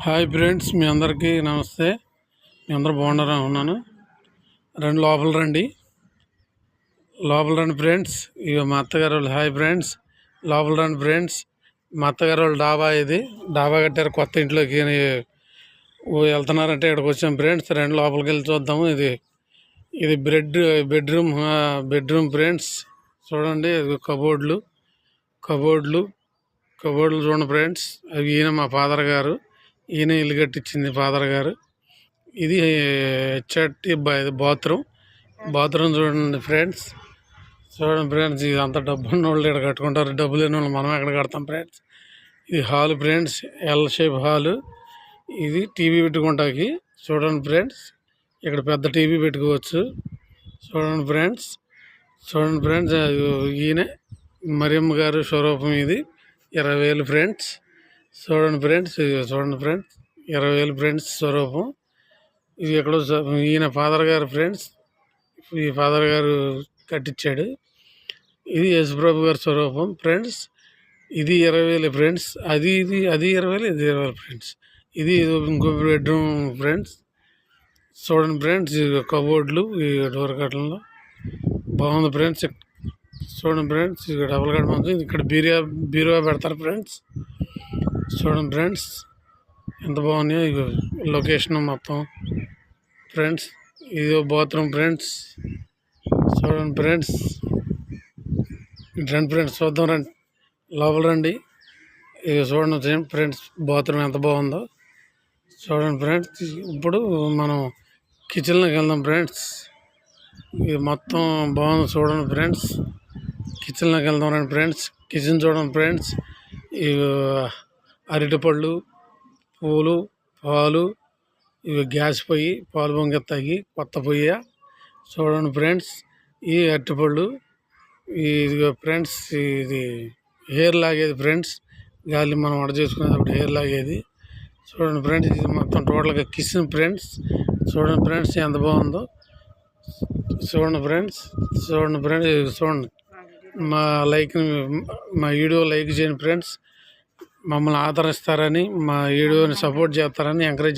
Hi friends, మీ అందరికీ నమస్తే. మీ అందరూ బాగున్నారా? ఉన్నాను. లోపల రండి ఫ్రెండ్స్. ఇక మా అత్తగారు వాళ్ళు. హాయ్ ఫ్రెండ్స్, లోపల రండి ఫ్రెండ్స్. మా అత్తగారు వాళ్ళు డాబా, ఇది డాబా కట్టారు కొత్త ఇంట్లోకి. వెళ్తున్నారంటే ఇక్కడికి వచ్చాం ఫ్రెండ్స్. లోపలికి వెళ్ళి చూద్దాము. ఇది బెడ్రూమ్ ఫ్రెండ్స్. చూడండి, కబోర్డ్లు చూడండి ఫ్రెండ్స్. అవి ఈయన మా ఫాదర్ గారు. ఈయన ఇల్లు కట్టించింది ఫాదర్ గారు. ఇది బాత్రూమ్ చూడండి ఫ్రెండ్స్. ఇది అంత డబ్బు ఉన్న వాళ్ళు ఇక్కడ కట్టుకుంటారు. డబ్బు లేని వాళ్ళు మనం ఎక్కడ కడతాం ఫ్రెండ్స్. ఇది hall friends, L shape hall. ఇది టీవీ పెట్టుకుంటాకి. చూడండి ఫ్రెండ్స్, ఇక్కడ పెద్ద టీవీ పెట్టుకోవచ్చు. చూడండి ఫ్రెండ్స్. ఈయన మరియమ్మ గారు స్వరూపం. ఇది 20,000 ఫ్రెండ్స్. చూడండి ఫ్రెండ్స్ 20,000 ఫ్రెండ్స్ స్వరూపం. ఇది ఎక్కడో ఈయన ఫాదర్ గారు ఫ్రెండ్స్. ఈ ఫాదర్ గారు కట్టించాడు. ఇది యేసుప్రభు గారి స్వరూపం ఫ్రెండ్స్. ఇది 20,000 ఫ్రెండ్స్. అది 20,000, ఇది 20,000 ఫ్రెండ్స్. ఇది ఇంకో బెడ్రూమ్ ఫ్రెండ్స్. చూడండి ఫ్రెండ్స్, కబోర్డ్లు, ఈ డోర్ కట్టలు బాగుంది ఫ్రెండ్స్. చూడండి ఫ్రెండ్స్, ఇక్కడ డబుల్ కట్ ఉంది. ఇక్కడ బీరువా పెడతారు ఫ్రెండ్స్. చూడండి ఫ్రెండ్స్, ఎంత బాగున్నాయో. ఇక లొకేషన్ మొత్తం ఫ్రెండ్స్. ఇది బాత్రూమ్ ఫ్రెండ్స్. చూడండి ఫ్రెండ్స్. చూద్దాం రండి, లోపల రండి. ఇక చూడండి ఫ్రెండ్స్, బాత్రూమ్ ఎంత బాగుందో. చూడండి ఫ్రెండ్స్. ఇప్పుడు మనం కిచెన్లోకి వెళ్దాం ఫ్రెండ్స్. ఇది మొత్తం బాగుంది. చూడండి ఫ్రెండ్స్, కిచెన్లోకి వెళ్దాం రండి ఫ్రెండ్స్. కిచెన్ చూడండి ఫ్రెండ్స్. ఇవి అరటిపళ్ళు, పూలు, పాలు, ఇవి గ్యాస్ పొయ్యి, పాలు పొంగెత్తాయి కొత్త పొయ్యి. చూడండి ఫ్రెండ్స్, ఈ అరటిపళ్ళు. ఇది ఫ్రెండ్స్, ఇది హెయిర్ లాగేది ఫ్రెండ్స్. గాలి మనం వంట చేసుకునేటప్పుడు హెయిర్ లాగేది. చూడండి ఫ్రెండ్స్, ఇది మొత్తం టోటల్గా కిచెన్ ఫ్రెండ్స్. చూడండి ఫ్రెండ్స్, ఎంత బాగుందో. చూడండి ఫ్రెండ్స్. చూడండి. మా వీడియో లైక్ చేయండి ఫ్రెండ్స్. మమ్మల్ని ఆదరిస్తారని, మా వీడియోని సపోర్ట్ చేస్తారని, ఎంకరేజ్